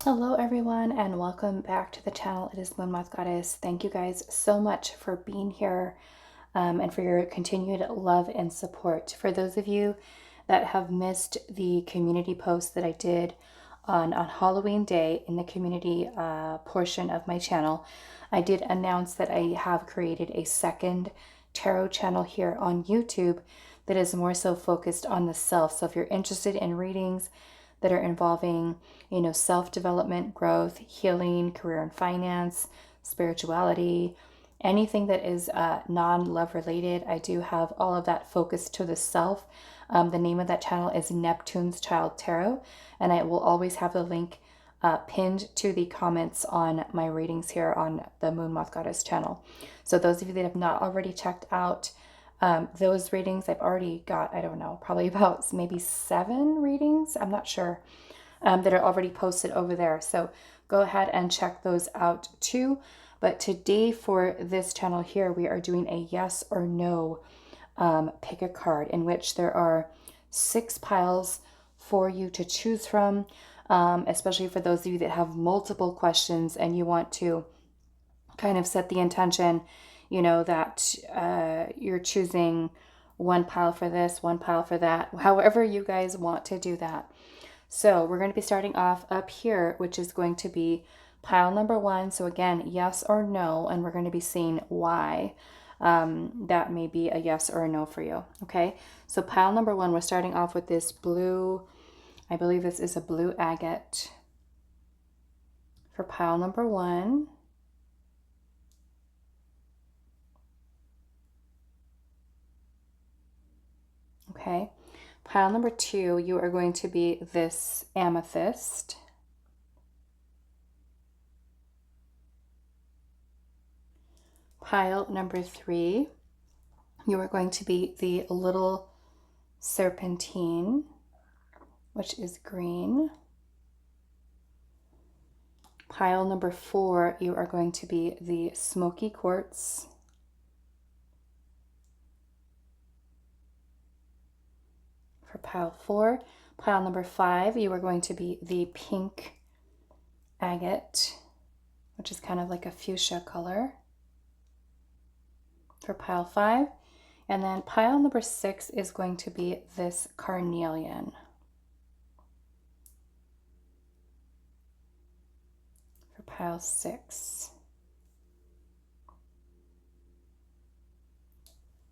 Hello everyone and welcome back to the channel. It is moonmothgoddess. Thank you guys so much for being here and for your continued love and support. For those of you that have missed the community post that I did on Halloween Day in the community portion of my channel, I did announce that I have created a second tarot channel here on YouTube that is more so focused on the self. So if you're interested in readings that are involving, self-development, growth, healing, career and finance, spirituality, anything that is non-love related, I do have all of that focused to the self. The name of that channel is Neptune's Child Tarot, and I will always have the link pinned to the comments on my readings here on the Moon Moth Goddess channel. So those of you that have not already checked out those readings, I've already got, I don't know, probably about maybe 7 readings, I'm not sure, that are already posted over there. So go ahead and check those out too. But today for this channel here, we are doing a yes or no pick a card, in which there are 6 piles for you to choose from, especially for those of you that have multiple questions and you want to kind of set the intention, that you're choosing one pile for this, one pile for that, however you guys want to do that. So we're going to be starting off up here, which is going to be pile number 1. So again, yes or no, and we're going to be seeing why that may be a yes or a no for you. Okay, so pile number 1, we're starting off with this blue, I believe this is a blue agate for pile number 1. Okay, pile number 2, you are going to be this amethyst. Pile number 3, you are going to be the little serpentine, which is green. Pile number 4, you are going to be the smoky quartz. For pile 4, pile number 5, you are going to be the pink agate, which is kind of like a fuchsia color, for pile 5. And then pile number 6 is going to be this carnelian, for pile 6.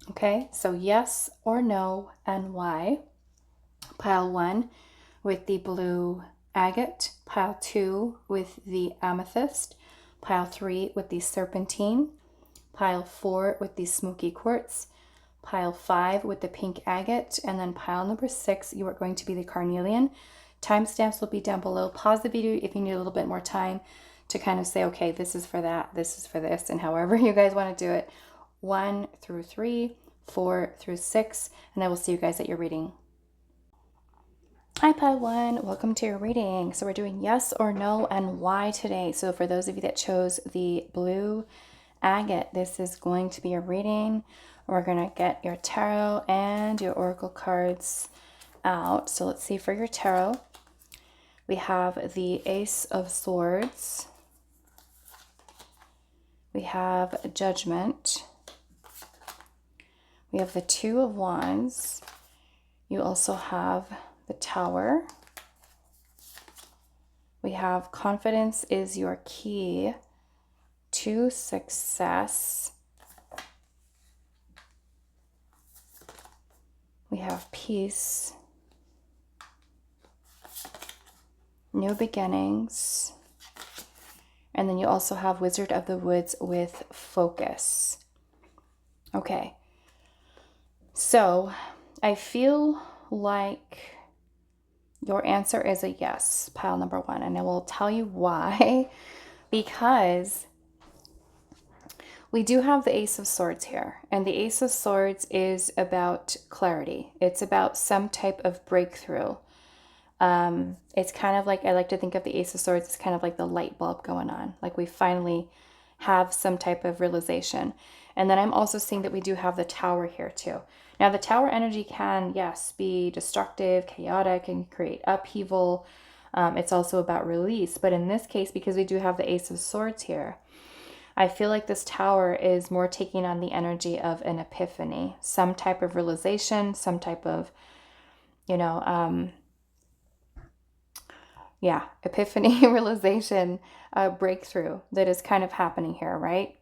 Okay, so yes or no and why. Pile 1 with the blue agate, pile 2 with the amethyst, pile 3 with the serpentine, pile 4 with the smoky quartz, pile 5 with the pink agate, and then pile number 6, you are going to be the carnelian. Timestamps will be down below. Pause the video if you need a little bit more time to kind of say, okay, this is for that, this is for this, and however you guys want to do it. 1 through 3, 4 through 6, and I will see you guys at your reading. Hi pile 1, welcome to your reading. So we're doing yes or no and why today. So for those of you that chose the blue agate, this is going to be a reading. We're going to get your tarot and your oracle cards out. So let's see, for your tarot, we have the Ace of Swords. We have Judgment. We have the Two of Wands. You also have the Tower. We have Confidence is your key to success. We have Peace, New Beginnings, and then you also have Wizard of the Woods with Focus. Okay, so I feel like your answer is a yes, pile number 1, and I will tell you why. Because we do have the Ace of Swords here, and the Ace of Swords is about clarity. It's about some type of breakthrough. It's kind of like, I like to think of the Ace of Swords as kind of like the light bulb going on, like we finally have some type of realization. And then I'm also seeing that we do have the Tower here too. Now the Tower energy can, yes, be destructive, chaotic, and create upheaval. It's also about release. But in this case, because we do have the Ace of Swords here, I feel like this Tower is more taking on the energy of an epiphany, some type of realization, some type of, you know, epiphany, realization, breakthrough that is kind of happening here, right?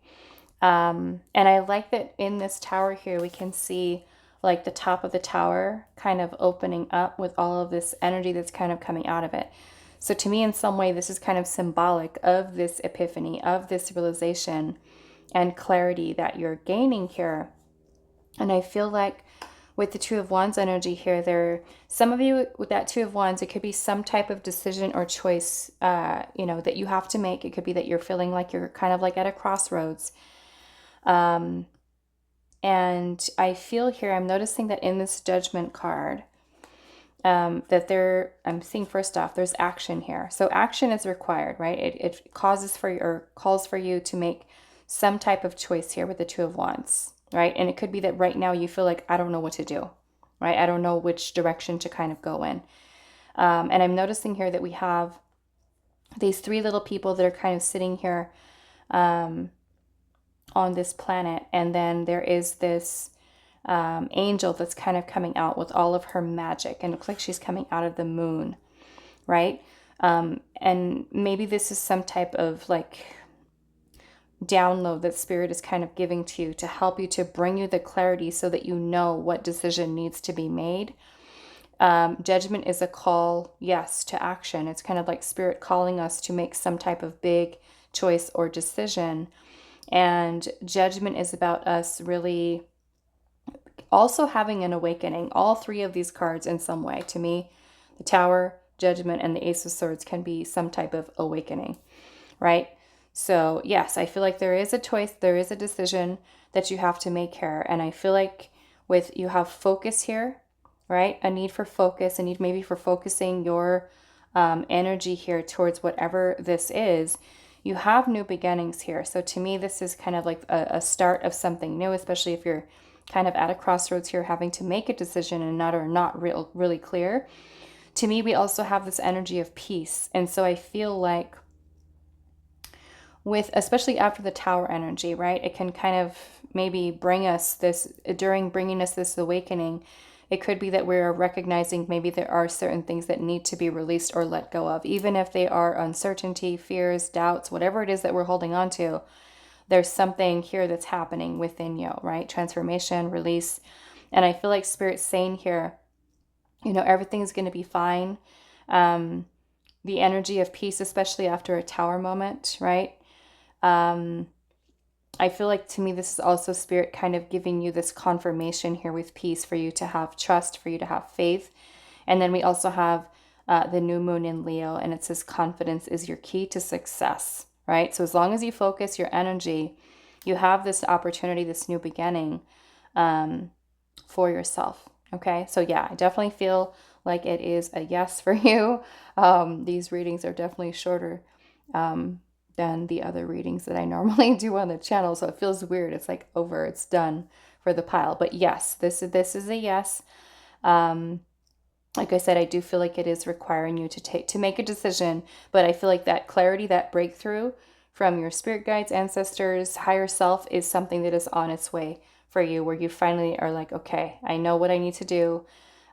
And I like that in this tower here, we can see like the top of the tower kind of opening up with all of this energy that's kind of coming out of it. So to me, in some way, this is kind of symbolic of this epiphany, of this realization and clarity that you're gaining here. And I feel like with the Two of Wands energy here, some of you with that Two of Wands, it could be some type of decision or choice, that you have to make. It could be that you're feeling like you're kind of like at a crossroads. And I feel here, I'm noticing that in this Judgment card, I'm seeing first off, there's action here. So action is required, right? It calls for you to make some type of choice here with the Two of Wands, right? And it could be that right now you feel like, I don't know what to do, right? I don't know which direction to kind of go in. And I'm noticing here that we have these three little people that are kind of sitting here on this planet, and then there is this angel that's kind of coming out with all of her magic, and it looks like she's coming out of the moon, right? And maybe this is some type of like download that Spirit is kind of giving to you to help you, to bring you the clarity so that you know what decision needs to be made. Judgment is a call, yes, to action. It's kind of like Spirit calling us to make some type of big choice or decision. And Judgment is about us really also having an awakening. All three of these cards in some way, to me, the Tower, Judgment, and the Ace of Swords can be some type of awakening, right? So yes, I feel like there is a choice, there is a decision that you have to make here. And I feel like you have focus here, right? A need for focus, a need maybe for focusing your energy here towards whatever this is. You have new beginnings here. So to me, this is kind of like a start of something new, especially if you're kind of at a crossroads here, having to make a decision and not really clear. To me, we also have this energy of peace. And so I feel like especially after the Tower energy, right? It can kind of maybe bringing us this awakening. It could be that we're recognizing maybe there are certain things that need to be released or let go of, even if they are uncertainty, fears, doubts, whatever it is that we're holding on to. There's something here that's happening within you, right? Transformation, release. And I feel like Spirit's saying here, everything's going to be fine. The energy of peace, especially after a Tower moment, right? I feel like to me, this is also Spirit kind of giving you this confirmation here with peace, for you to have trust, for you to have faith. And then we also have the new moon in Leo, and it says confidence is your key to success, right? So as long as you focus your energy, you have this opportunity, this new beginning for yourself, okay? So yeah, I definitely feel like it is a yes for you. These readings are definitely shorter than the other readings that I normally do on the channel. So it feels weird. It's like over, it's done for the pile. But yes, this is a yes. Like I said, I do feel like it is requiring you to make a decision, but I feel like that clarity, that breakthrough from your spirit guides, ancestors, higher self is something that is on its way for you, where you finally are like, okay, I know what I need to do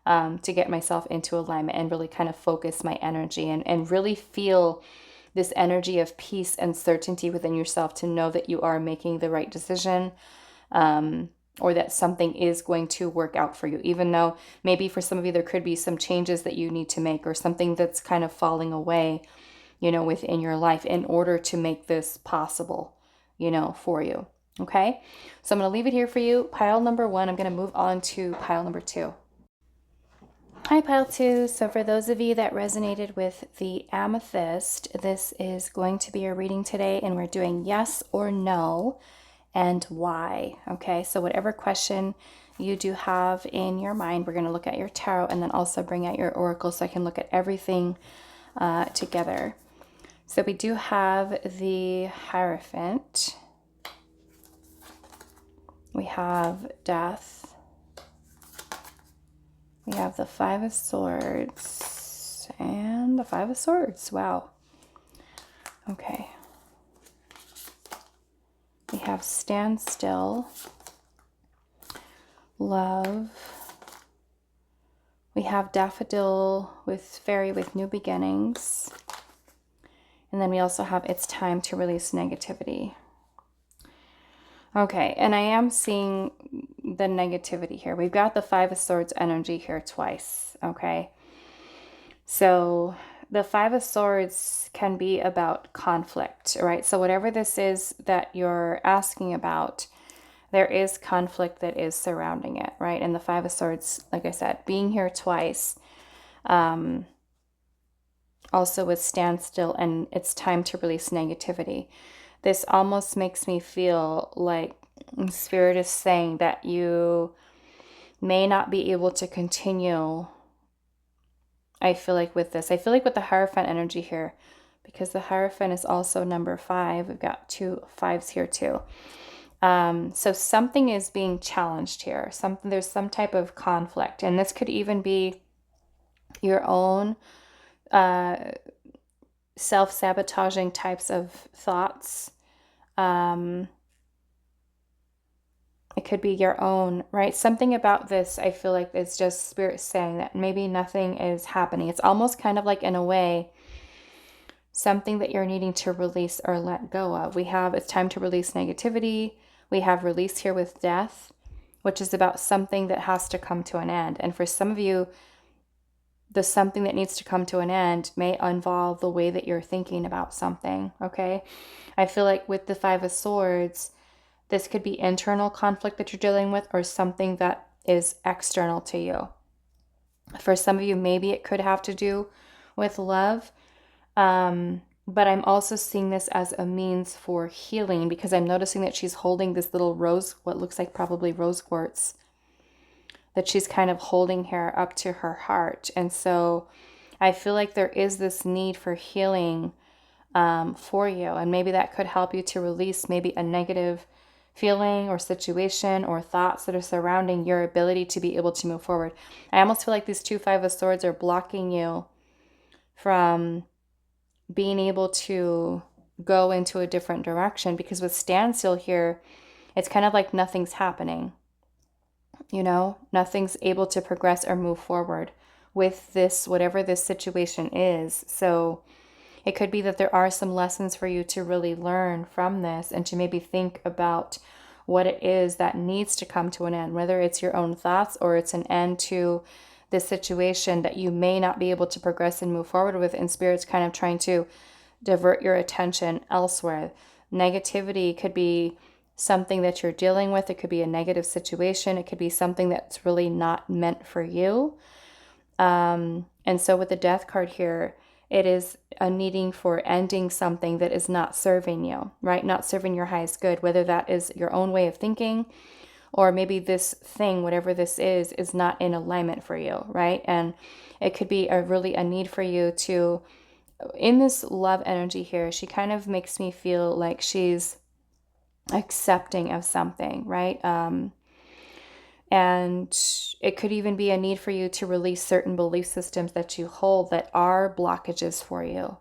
to get myself into alignment and really kind of focus my energy and really feel this energy of peace and certainty within yourself, to know that you are making the right decision, or that something is going to work out for you, even though maybe for some of you there could be some changes that you need to make, or something that's kind of falling away, within your life in order to make this possible, for you. Okay, so I'm going to leave it here for you. Pile number 1. I'm going to move on to pile number 2. Hi, pile 2. So for those of you that resonated with the amethyst, this is going to be a reading today, and we're doing yes or no and why. Okay, so whatever question you do have in your mind, we're going to look at your tarot and then also bring out your oracle so I can look at everything together. So we do have the Hierophant. We have Death. We have the Five of Swords, and the Five of Swords. Wow. Okay. We have stand still, love. We have daffodil with fairy with new beginnings. And then we also have it's time to release negativity. Okay, and I am seeing the negativity here. We've got the Five of Swords energy here twice, okay? So the Five of Swords can be about conflict, right? So whatever this is that you're asking about, there is conflict that is surrounding it, right? And the Five of Swords, like I said, being here twice, also with standstill and it's time to release negativity. This almost makes me feel like Spirit is saying that you may not be able to continue. I feel like with this, I feel like with the Hierophant energy here, because the Hierophant is also number 5. We've got 2 5s here too. So something is being challenged here. There's some type of conflict, and this could even be your own self-sabotaging types of thoughts. It could be your own, right? Something about this, I feel like it's just Spirit saying that maybe nothing is happening. It's almost kind of like, in a way, something that you're needing to release or let go of. We have it's time to release negativity. We have release here with death, which is about something that has to come to an end. And for some of you, the something that needs to come to an end may involve the way that you're thinking about something, okay? I feel like with the Five of Swords, this could be internal conflict that you're dealing with or something that is external to you. For some of you, maybe it could have to do with love, but I'm also seeing this as a means for healing, because I'm noticing that she's holding this little rose, what looks like probably rose quartz, that she's kind of holding here up to her heart. And so I feel like there is this need for healing for you. And maybe that could help you to release maybe a negative feeling or situation or thoughts that are surrounding your ability to be able to move forward. I almost feel like these 2 Five of Swords are blocking you from being able to go into a different direction, because with standstill here, it's kind of like nothing's happening. You know, nothing's able to progress or move forward with this, whatever this situation is. So it could be that there are some lessons for you to really learn from this, and to maybe think about what it is that needs to come to an end, whether it's your own thoughts or it's an end to this situation that you may not be able to progress and move forward with, and Spirit's kind of trying to divert your attention elsewhere. Negativity could be something that you're dealing with. It could be a negative situation. It could be something that's really not meant for you. And so with the Death card here, it is a needing for ending something that is not serving you, right? Not serving your highest good, whether that is your own way of thinking, or maybe this thing, whatever this is not in alignment for you, right? And it could be really a need for you to, in this love energy here, she kind of makes me feel like she's accepting of something, right? And it could even be a need for you to release certain belief systems that you hold that are blockages for you,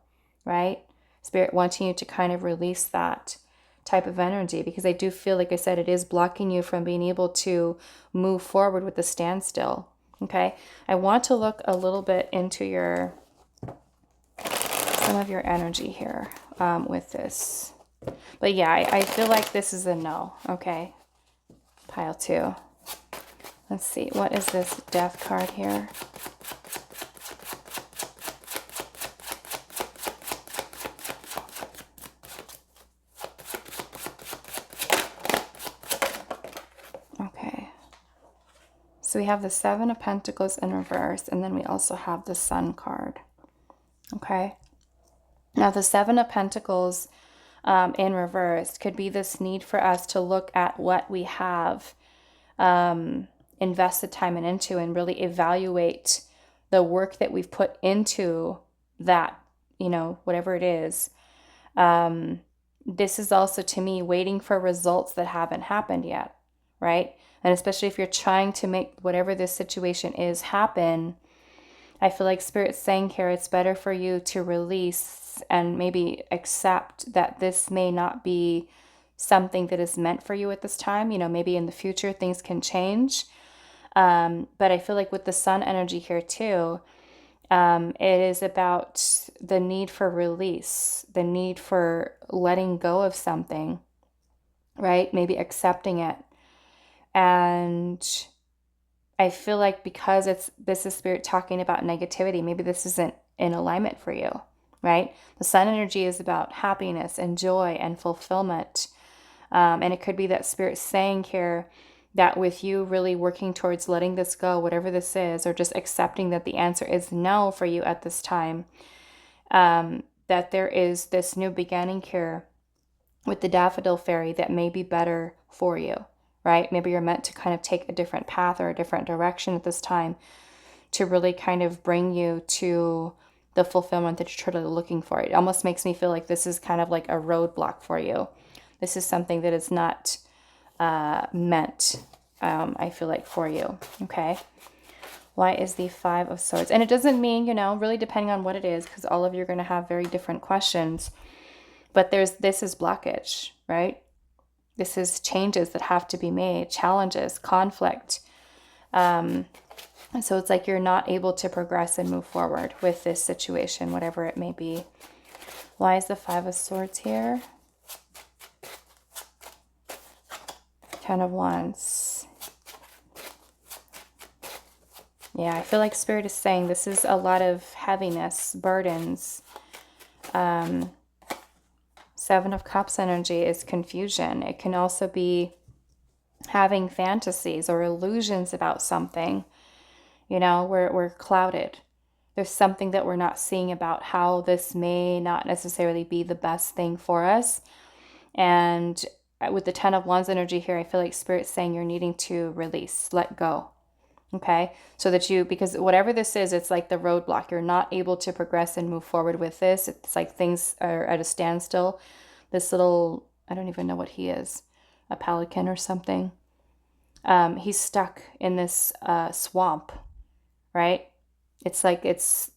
right? Spirit wanting you to kind of release that type of energy, because I do feel, like I said, it is blocking you from being able to move forward with the standstill, okay? I want to look a little bit into some of your energy here with this. But yeah, I feel like this is a no, okay? Pile 2. Let's see, what is this Death card here? Okay. So we have the 7 of Pentacles in reverse, and then we also have the Sun card. Okay. Now the 7 of Pentacles in reverse could be this need for us to look at what we have invested time into, and really evaluate the work that we've put into that, you know, whatever it is. This is also, to me, waiting for results that haven't happened yet, right? And especially if you're trying to make whatever this situation is happen, I feel like Spirit's saying here it's better for you to release and maybe accept that this may not be something that is meant for you at this time. You know, maybe in the future things can change. But I feel like with the Sun energy here too, it is about the need for release, the need for letting go of something, right? Maybe accepting it. And I feel like because this is Spirit talking about negativity, maybe this isn't in alignment for you, right? The Sun energy is about happiness and joy and fulfillment. And it could be that Spirit's saying here that with you really working towards letting this go, whatever this is, or just accepting that the answer is no for you at this time, that there is this new beginning here with the daffodil fairy that may be better for you, right? Maybe you're meant to kind of take a different path or a different direction at this time to really kind of bring you to the fulfillment that you're truly looking for. It almost makes me feel like this is kind of like a roadblock for you. This is something that is not meant, I feel like, for you. Okay. Why is the Five of Swords? And it doesn't mean, you know, really depending on what it is, because all of you are going to have very different questions. But this is blockage, right? This is changes that have to be made, challenges, conflict. And so it's like you're not able to progress and move forward with this situation, whatever it may be. Why is the Five of Swords here? Ten of Wands. Yeah, I feel like Spirit is saying this is a lot of heaviness, burdens. Seven of Cups energy is confusion. It can also be having fantasies or illusions about something. You know, we're clouded. There's something that we're not seeing about how this may not necessarily be the best thing for us. And with the Ten of Wands energy here, I feel like Spirit's saying you're needing to release, let go. Okay, so that because whatever this is, it's like the roadblock. You're not able to progress and move forward with this. It's like things are at a standstill. This little, I don't even know what he is, a pelican or something. He's stuck in this swamp, right? It's like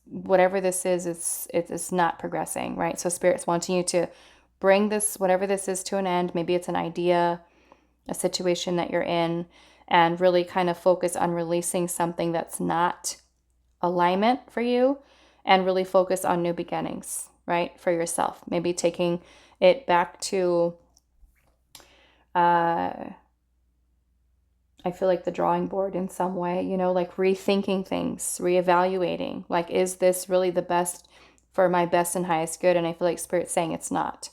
whatever this is, it's not progressing, right? So Spirit's wanting you to bring this, whatever this is, to an end. Maybe it's an idea, a situation that you're in, and really kind of focus on releasing something that's not alignment for you, and really focus on new beginnings, right? For yourself. Maybe taking it back to, I feel like the drawing board in some way, you know, like rethinking things, reevaluating, like, is this really the best for my best and highest good? And I feel like Spirit's saying it's not.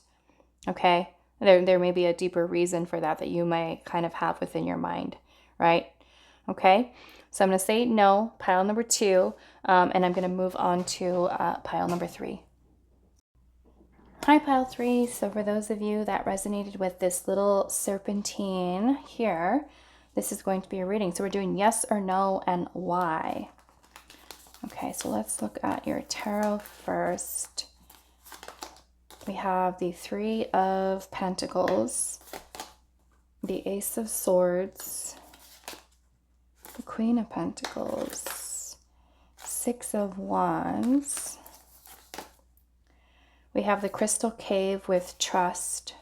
Okay. There may be a deeper reason for that you may kind of have within your mind. Right? Okay, so I'm going to say no, pile number 2, and I'm going to move on to pile number 3. Hi, pile 3. So for those of you that resonated with this little serpentine here, this is going to be a reading. So we're doing yes or no and why. Okay, so let's look at your tarot first. We have the Three of Pentacles, the Ace of Swords, the Queen of Pentacles, Six of Wands. We have the Crystal Cave with trust.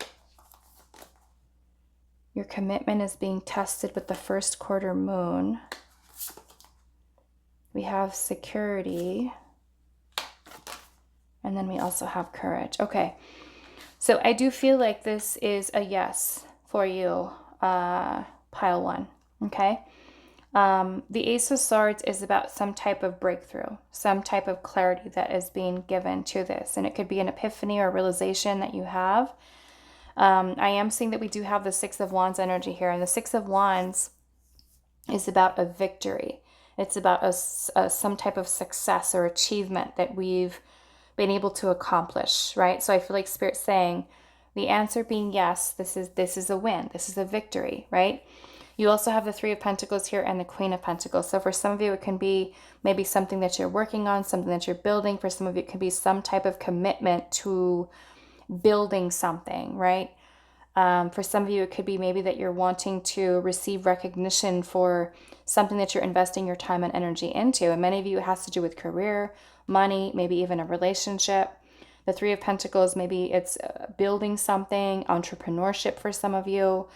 Your commitment is being tested with the first quarter moon. We have security. And then we also have courage. Okay, so I do feel like this is a yes for you, pile 1, okay? The Ace of Swords is about some type of breakthrough, some type of clarity that is being given to this. And it could be an epiphany or realization that you have. I am seeing that we do have the Six of Wands energy here. And the Six of Wands is about a victory. It's about some type of success or achievement that we've been able to accomplish, right? So I feel like Spirit's saying the answer being yes, this is a win. This is a victory, right? You also have the Three of Pentacles here and the Queen of Pentacles. So for some of you, it can be maybe something that you're working on, something that you're building. For some of you, it can be some type of commitment to building something, right? For some of you, it could be maybe that you're wanting to receive recognition for something that you're investing your time and energy into. And many of you, it has to do with career, money, maybe even a relationship. The Three of Pentacles, maybe it's building something, entrepreneurship for some of you.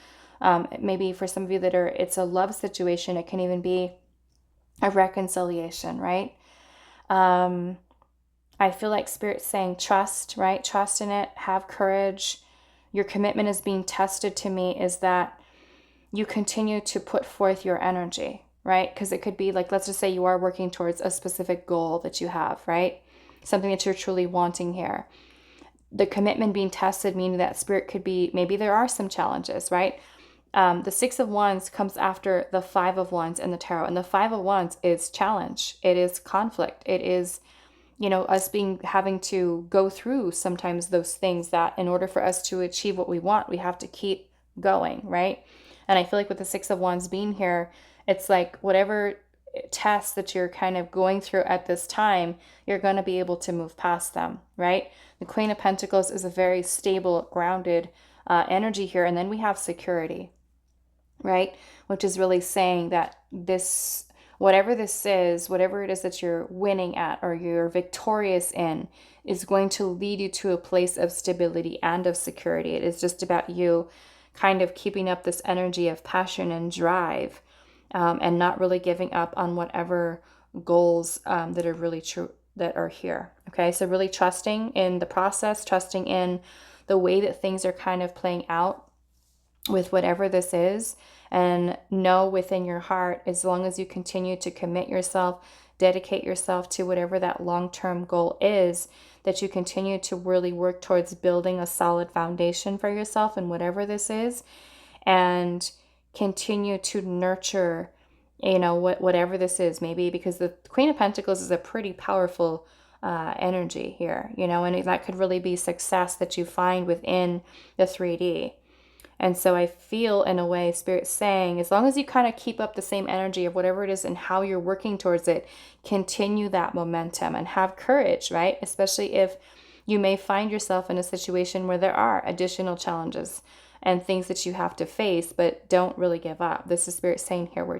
Maybe for some of you that it's a love situation. It can even be a reconciliation, right? I feel like Spirit's saying trust, right? Trust in it, have courage. Your commitment is being tested to me is that you continue to put forth your energy, right? Because it could be like, let's just say you are working towards a specific goal that you have, right? Something that you're truly wanting here. The commitment being tested, meaning that Spirit could be, maybe there are some challenges, right? The Six of Wands comes after the Five of Wands in the tarot. And the Five of Wands is challenge. It is conflict. It is, us having to go through sometimes those things that in order for us to achieve what we want, we have to keep going, right? And I feel like with the Six of Wands being here, it's like whatever tests that you're kind of going through at this time, you're going to be able to move past them, right? The Queen of Pentacles is a very stable, grounded energy here. And then we have security, right? Which is really saying that this, whatever this is, whatever it is that you're winning at or you're victorious in, is going to lead you to a place of stability and of security. It is just about you kind of keeping up this energy of passion and drive, and not really giving up on whatever goals that are really true, that are here. Okay, so really trusting in the process, trusting in the way that things are kind of playing out with whatever this is, and know within your heart, as long as you continue to commit yourself, dedicate yourself to whatever that long-term goal is, that you continue to really work towards building a solid foundation for yourself and whatever this is, and continue to nurture, whatever this is, maybe because the Queen of Pentacles is a pretty powerful energy here, and that could really be success that you find within the 3D. And so I feel in a way Spirit's saying, as long as you kind of keep up the same energy of whatever it is and how you're working towards it, continue that momentum and have courage, right? Especially if you may find yourself in a situation where there are additional challenges and things that you have to face, but don't really give up. This is Spirit saying here, we're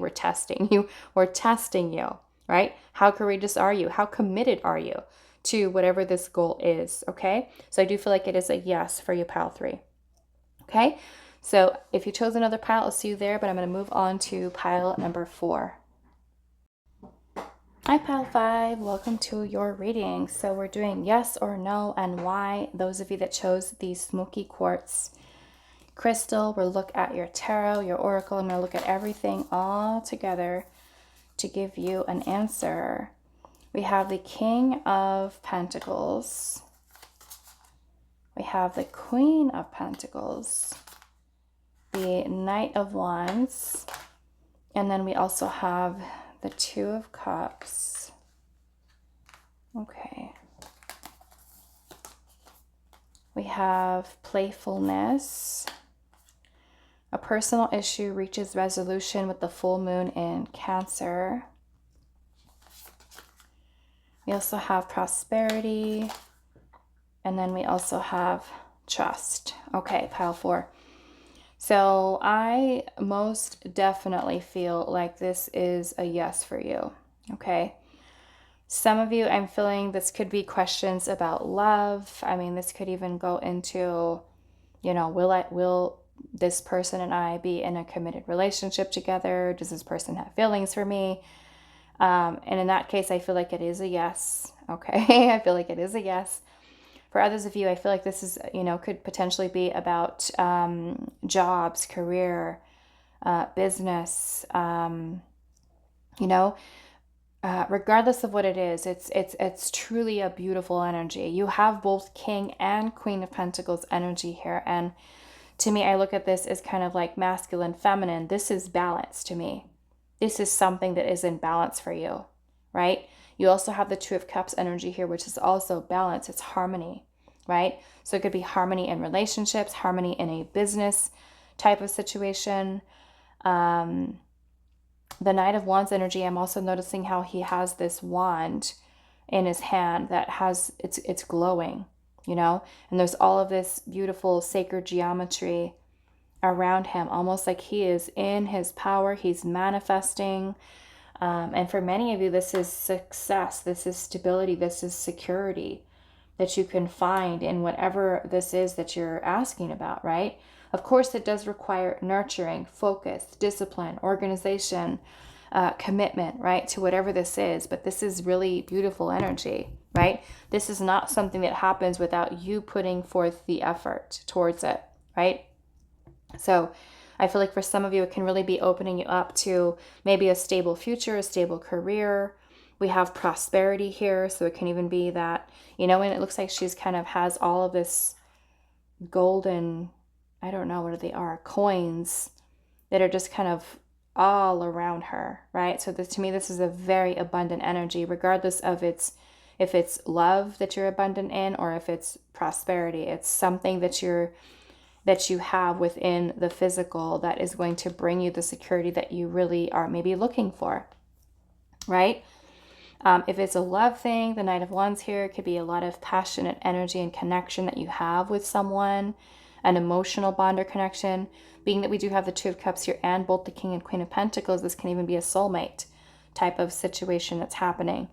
testing you. We're testing you, right? How courageous are you? How committed are you to whatever this goal is, okay? So I do feel like it is a yes for you, pile 3. Okay, so if you chose another pile, I'll see you there, but I'm going to move on to pile number 4. Hi, pile 5. Welcome to your reading. So we're doing yes or no and why. Those of you that chose the smoky quartz crystal, we'll look at your tarot, your oracle. I'm going to look at everything all together to give you an answer. We have the King of Pentacles. We have the Queen of Pentacles, the Knight of Wands, and then we also have the Two of Cups. Okay. We have playfulness. A personal issue reaches resolution with the full moon in Cancer. We also have prosperity. And then we also have trust. Okay, pile 4. So I most definitely feel like this is a yes for you. Okay. Some of you, I'm feeling this could be questions about love. I mean, this could even go into, will this person and I be in a committed relationship together? Does this person have feelings for me? And in that case, I feel like it is a yes. Okay. I feel like it is a yes. For others of you, I feel like this is, could potentially be about jobs, career, business, regardless of what it is, it's truly a beautiful energy. You have both King and Queen of Pentacles energy here. And to me, I look at this as kind of like masculine, feminine. This is balance to me. This is something that is in balance for you, right? You also have the Two of Cups energy here, which is also balance. It's harmony, right? So it could be harmony in relationships, harmony in a business type of situation. The Knight of Wands energy, I'm also noticing how he has this wand in his hand that has, it's glowing, you know? And there's all of this beautiful sacred geometry around him, almost like he is in his power, he's manifesting. And for many of you, this is success, this is stability, this is security that you can find in whatever this is that you're asking about, right? Of course, it does require nurturing, focus, discipline, organization, commitment, right, to whatever this is. But this is really beautiful energy, right? This is not something that happens without you putting forth the effort towards it, right? So I feel like for some of you, it can really be opening you up to maybe a stable future, a stable career. We have prosperity here. So it can even be that, you know, and it looks like she's kind of has all of this golden, I don't know what they are, coins that are just kind of all around her, right? So this, to me, this is a very abundant energy, regardless of if it's love that you're abundant in or if it's prosperity. It's something that you have within the physical that is going to bring you the security that you really are maybe looking for, right? If it's a love thing, the Knight of Wands here could be a lot of passionate energy and connection that you have with someone, an emotional bond or connection. Being that we do have the Two of Cups here and both the King and Queen of Pentacles, this can even be a soulmate type of situation that's happening.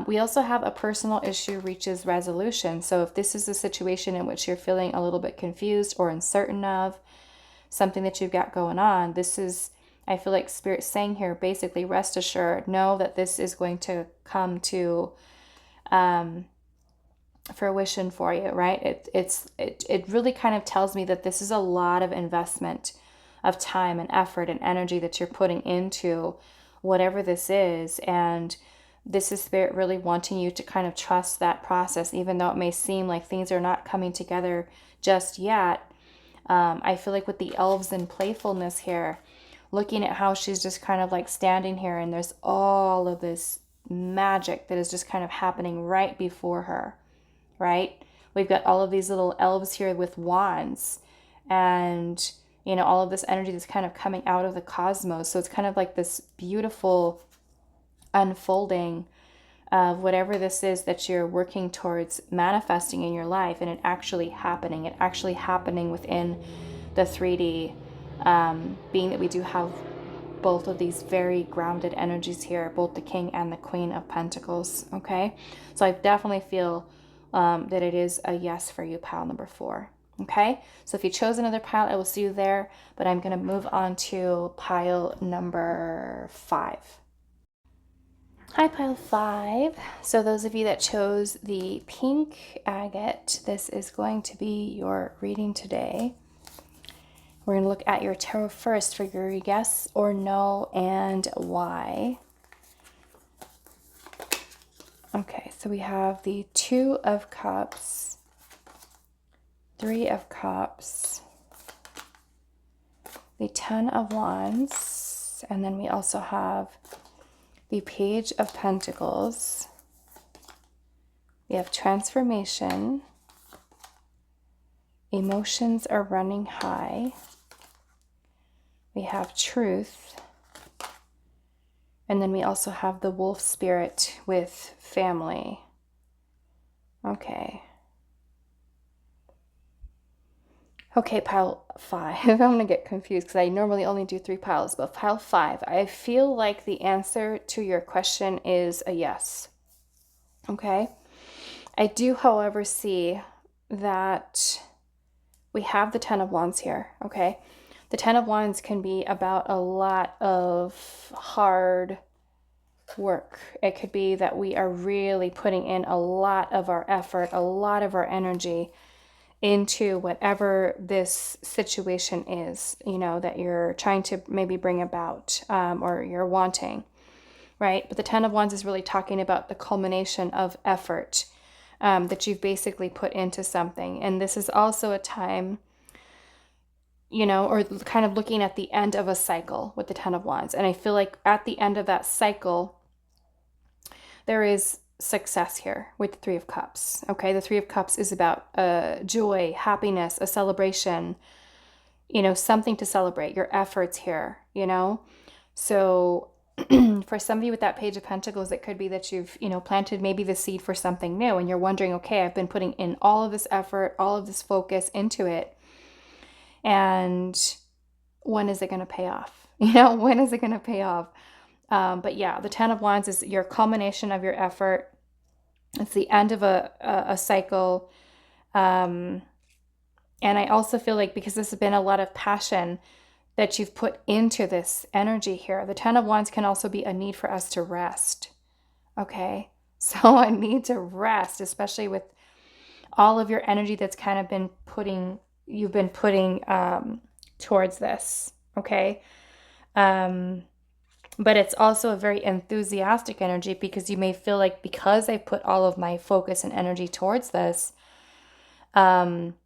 We also have a personal issue reaches resolution. So if this is a situation in which you're feeling a little bit confused or uncertain of something that you've got going on, this is, I feel like Spirit's saying here, basically rest assured, know that this is going to come to fruition for you, right? It really kind of tells me that this is a lot of investment of time and effort and energy that you're putting into whatever this is. And this is Spirit really wanting you to kind of trust that process, even though it may seem like things are not coming together just yet. I feel like with the elves and playfulness here, looking at how she's just kind of like standing here and there's all of this magic that is just kind of happening right before her, right? We've got all of these little elves here with wands and, you know, all of this energy that's kind of coming out of the cosmos. So it's kind of like this beautiful unfolding of whatever this is that you're working towards manifesting in your life, and it actually happening within the 3D, being that we do have both of these very grounded energies here, both the King and the Queen of Pentacles, okay? So I definitely feel that it is a yes for you, pile number 4, okay? So if you chose another pile, I will see you there, but I'm going to move on to pile number 5. Hi, pile 5. So those of you that chose the pink agate, this is going to be your reading today. We're going to look at your tarot first for your yes or no and why. Okay, so we have the 2 of Cups, 3 of Cups, the 10 of Wands, and then we also have the Page of Pentacles. We have transformation. Emotions are running high. We have truth. And then we also have the wolf spirit with family. Okay. Okay, pile 5. I'm going to get confused because I normally only do 3 piles, but pile 5. I feel like the answer to your question is a yes. Okay. I do, however, see that we have the 10 of Wands here. Okay. The 10 of Wands can be about a lot of hard work. It could be that we are really putting in a lot of our effort, a lot of our energy into whatever this situation is, you know, that you're trying to maybe bring about or you're wanting, right? But the 10 of Wands is really talking about the culmination of effort that you've basically put into something. And this is also a time, you know, or kind of looking at the end of a cycle with the 10 of Wands. And I feel like at the end of that cycle, there is success here with the 3 of Cups. Okay, the 3 of Cups is about joy, happiness, a celebration, you know, something to celebrate, your efforts here, you know. So For some of you with that Page of Pentacles, it could be that you've, planted maybe the seed for something new and you're wondering, okay, I've been putting in all of this effort, all of this focus into it. And when is it going to pay off? When is it going to pay off? But yeah, the Ten of Wands is your culmination of your effort. It's the end of a cycle. And I also feel like because this has been a lot of passion that you've put into this energy here, the Ten of Wands can also be a need for us to rest. Okay? So a need to rest, especially with all of your energy that's kind of you've been putting towards this. Okay? But it's also a very enthusiastic energy because you may feel like because I put all of my focus and energy towards this,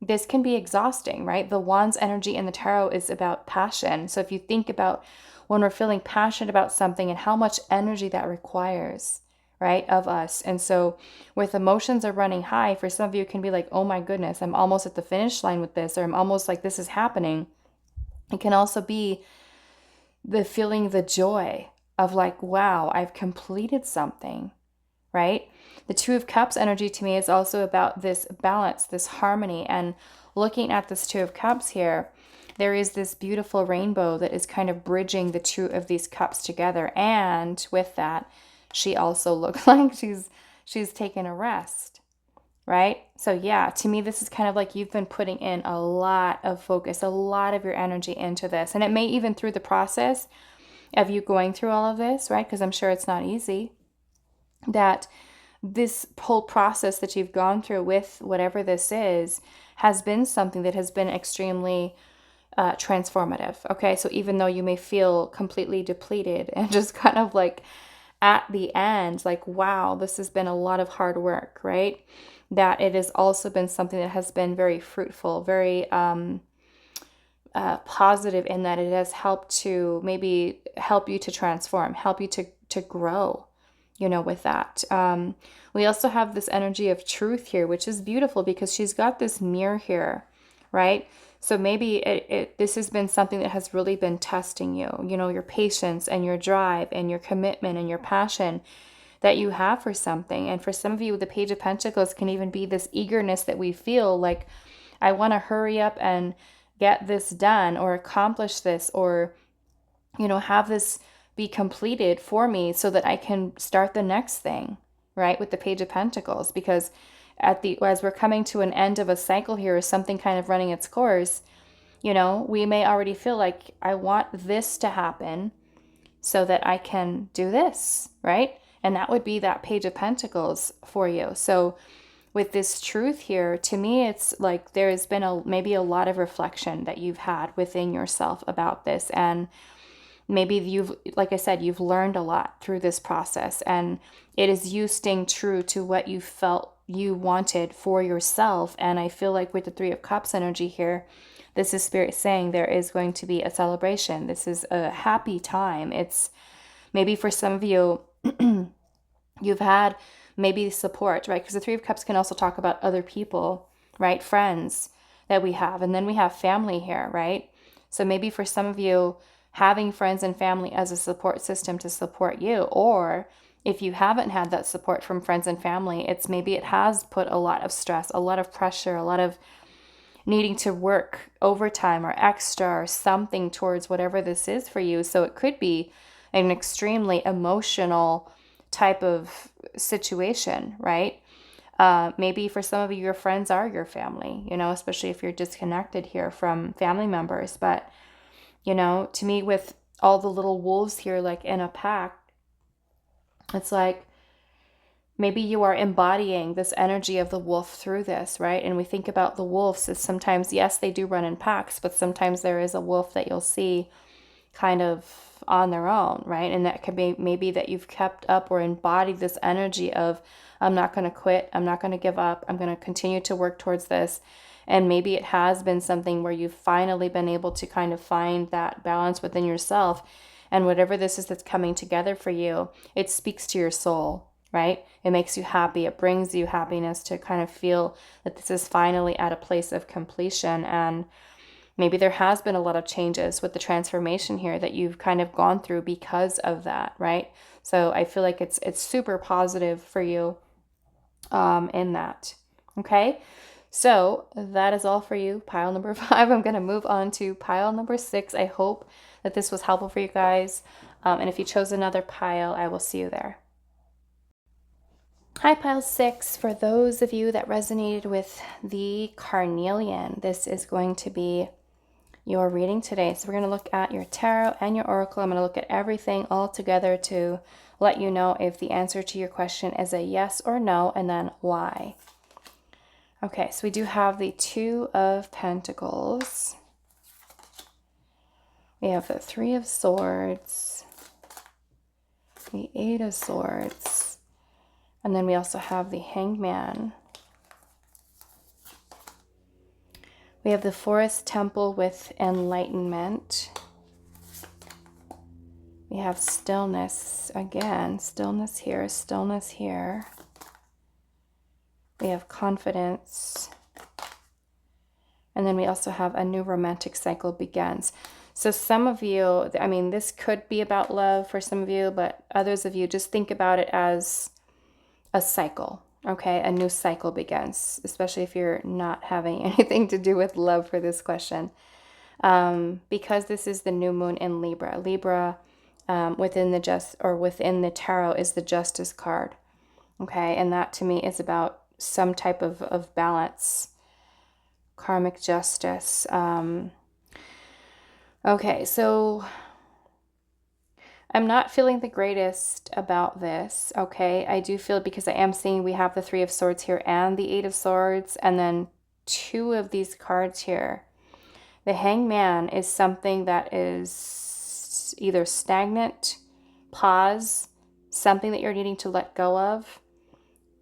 this can be exhausting, right? The Wands energy in the tarot is about passion. So if you think about when we're feeling passionate about something and how much energy that requires, right, of us. And so with emotions are running high, for some of you it can be like, oh my goodness, I'm almost at the finish line with this, or I'm almost like this is happening. It can also be the feeling, the joy of like, wow, I've completed something, right? The Two of Cups energy to me is also about this balance, this harmony. And looking at this Two of Cups here, there is this beautiful rainbow that is kind of bridging the two of these cups together. And with that, she also looks like she's taken a rest, right? So yeah, to me, this is kind of like you've been putting in a lot of focus, a lot of your energy into this. And it may even through the process of you going through all of this, right? Because I'm sure it's not easy, that this whole process that you've gone through with whatever this is has been something that has been extremely transformative. Okay, so even though you may feel completely depleted and just kind of like at the end, like, wow, this has been a lot of hard work, right? That it has also been something that has been very fruitful, very positive in that it has helped to maybe help you to transform, help you to grow, with that. We also have this energy of truth here, which is beautiful because she's got this mirror here, right? So maybe this has been something that has really been testing you, your patience and your drive and your commitment and your passion that you have for something. And for some of you, the Page of Pentacles can even be this eagerness that we feel like, I want to hurry up and get this done or accomplish this or, have this be completed for me so that I can start the next thing, right? With the Page of Pentacles, because as we're coming to an end of a cycle here or something kind of running its course, we may already feel like I want this to happen so that I can do this, right? And that would be that Page of Pentacles for you. So with this truth here, to me, it's like there's been maybe a lot of reflection that you've had within yourself about this. And maybe like I said, you've learned a lot through this process. And it is you staying true to what you felt you wanted for yourself. And I feel like with the Three of Cups energy here, this is Spirit saying there is going to be a celebration. This is a happy time. It's maybe for some of you, you've had maybe support, right? Because the Three of Cups can also talk about other people, right? Friends that we have. And then we have family here, right? So maybe for some of you, having friends and family as a support system to support you, or if you haven't had that support from friends and family, maybe it has put a lot of stress, a lot of pressure, a lot of needing to work overtime or extra or something towards whatever this is for you. So it could be an extremely emotional type of situation, right? Maybe for some of you, your friends are your family, especially if you're disconnected here from family members. But, to me, with all the little wolves here, like in a pack, it's like maybe you are embodying this energy of the wolf through this, right? And we think about the wolves as sometimes, yes, they do run in packs, but sometimes there is a wolf that you'll see kind of on their own, right? And that could be maybe that you've kept up or embodied this energy of, I'm not going to quit, I'm not going to give up, I'm going to continue to work towards this. And maybe it has been something where you've finally been able to kind of find that balance within yourself. And whatever this is that's coming together for you, it speaks to your soul, right? It makes you happy. It brings you happiness to kind of feel that this is finally at a place of completion. And Maybe there has been a lot of changes with the transformation here that you've kind of gone through because of that, right? So I feel like it's super positive for you in that. Okay, so that is all for you, pile number 5. I'm going to move on to pile number 6. I hope that this was helpful for you guys. And if you chose another pile, I will see you there. Hi, pile 6. For those of you that resonated with the carnelian, this is going to be your reading today. So we're going to look at your tarot and your oracle. I'm going to look at everything all together to let you know if the answer to your question is a yes or no, and then why. Okay, so we do have the 2 of Pentacles. We have the 3 of Swords, the 8 of Swords, and then we also have the Hangman. We have the Forest Temple with Enlightenment. We have stillness again, stillness here, stillness here. We have confidence. And then we also have a new romantic cycle begins. So some of you, I mean, this could be about love for some of you, but others of you, just think about it as a cycle, okay? A new cycle begins, especially if you're not having anything to do with love for this question. Because this is the new moon in Libra. Libra, within the tarot, is the Justice card, okay? And that to me is about some type of balance, karmic justice. Okay, so I'm not feeling the greatest about this, okay? I do feel, because I am seeing we have the 3 of Swords here and the 8 of Swords, and then 2 of these cards here. The Hangman is something that is either stagnant, pause, something that you're needing to let go of.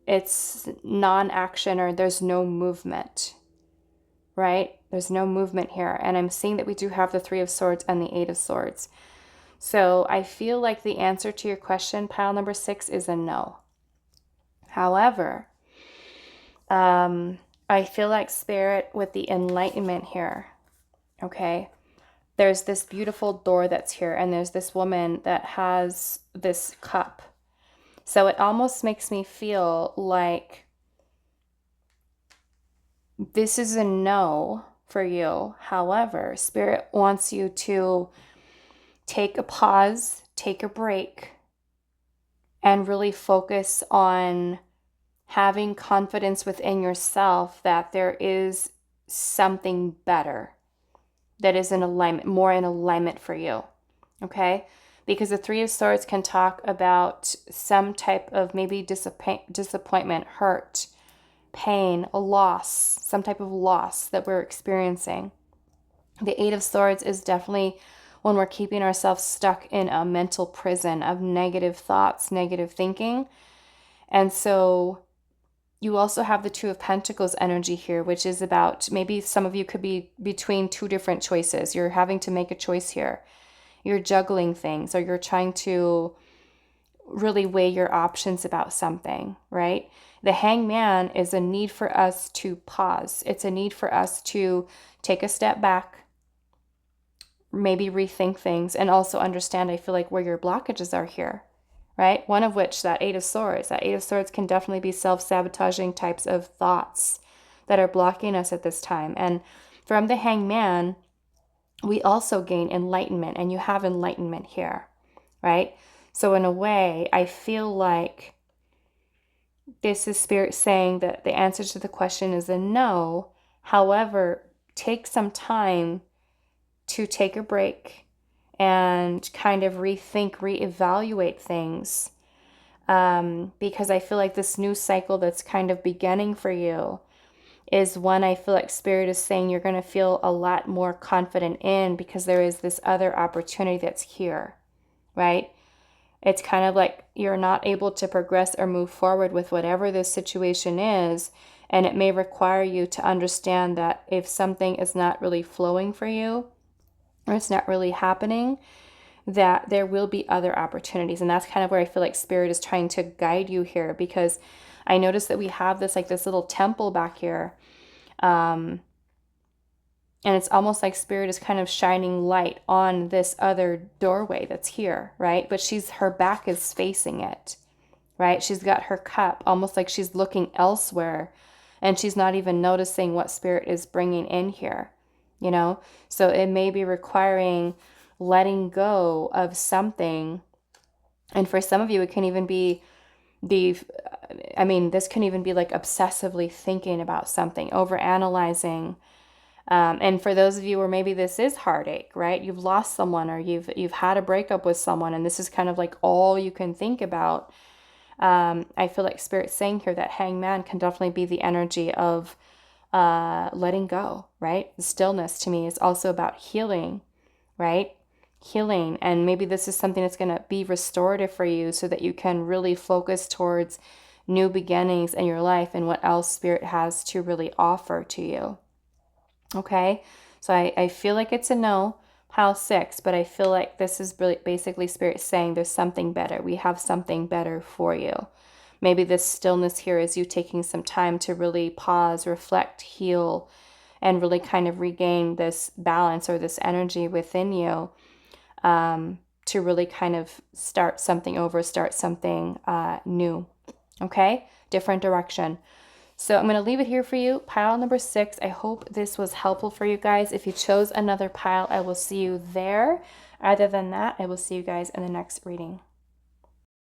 It's non-action, or there's no movement, right? There's no movement here. And I'm seeing that we do have the 3 of Swords and the 8 of Swords. So I feel like the answer to your question, pile number 6, is a no. However, I feel like Spirit with the enlightenment here, okay? There's this beautiful door that's here, and there's this woman that has this cup. So it almost makes me feel like this is a no for you. However, Spirit wants you to take a pause, take a break, and really focus on having confidence within yourself that there is something better that is in alignment, more in alignment for you, okay? Because the 3 of Swords can talk about some type of maybe disappointment, hurt, pain, a loss, some type of loss that we're experiencing. The 8 of Swords is definitely when we're keeping ourselves stuck in a mental prison of negative thoughts, negative thinking. And so you also have the 2 of Pentacles energy here, which is about, maybe some of you could be between 2 different choices. You're having to make a choice here. You're juggling things, or you're trying to really weigh your options about something, right? The Hangman is a need for us to pause. It's a need for us to take a step back, maybe rethink things, and also understand, I feel like, where your blockages are here, right? One of which, that 8 of Swords. That 8 of Swords can definitely be self-sabotaging types of thoughts that are blocking us at this time. And from the Hangman, we also gain enlightenment, and you have enlightenment here, right? So in a way, I feel like this is Spirit saying that the answer to the question is a no. However, take some time to take a break and kind of rethink, reevaluate things. Because I feel like this new cycle that's kind of beginning for you is one I feel like Spirit is saying you're going to feel a lot more confident in, because there is this other opportunity that's here, right? It's kind of like you're not able to progress or move forward with whatever this situation is, and it may require you to understand that if something is not really flowing for you, or it's not really happening, that there will be other opportunities. And that's kind of where I feel like Spirit is trying to guide you here, because I noticed that we have this, like, this little temple back here. And And it's almost like Spirit is kind of shining light on this other doorway that's here, right? But her back is facing it, right? She's got her cup, almost like she's looking elsewhere, and she's not even noticing what Spirit is bringing in here, you know? So it may be requiring letting go of something. And for some of you, it can even be this can even be like obsessively thinking about something, over analyzing. And for those of you where maybe this is heartache, right? You've lost someone, or you've had a breakup with someone, and this is kind of like all you can think about. I feel like Spirit's saying here that Hangman can definitely be the energy of letting go, right? The stillness to me is also about healing, right? Healing. And maybe this is something that's going to be restorative for you, so that you can really focus towards new beginnings in your life and what else Spirit has to really offer to you. Okay, so I feel like it's a no, pile 6, but I feel like this is really basically Spirit saying there's something better. We have something better for you. Maybe this stillness here is you taking some time to really pause, reflect, heal, and really kind of regain this balance or this energy within you, to really kind of start something over, start something new. Okay, different direction. So I'm going to leave it here for you. Pile number 6. I hope this was helpful for you guys. If you chose another pile, I will see you there. Other than that, I will see you guys in the next reading.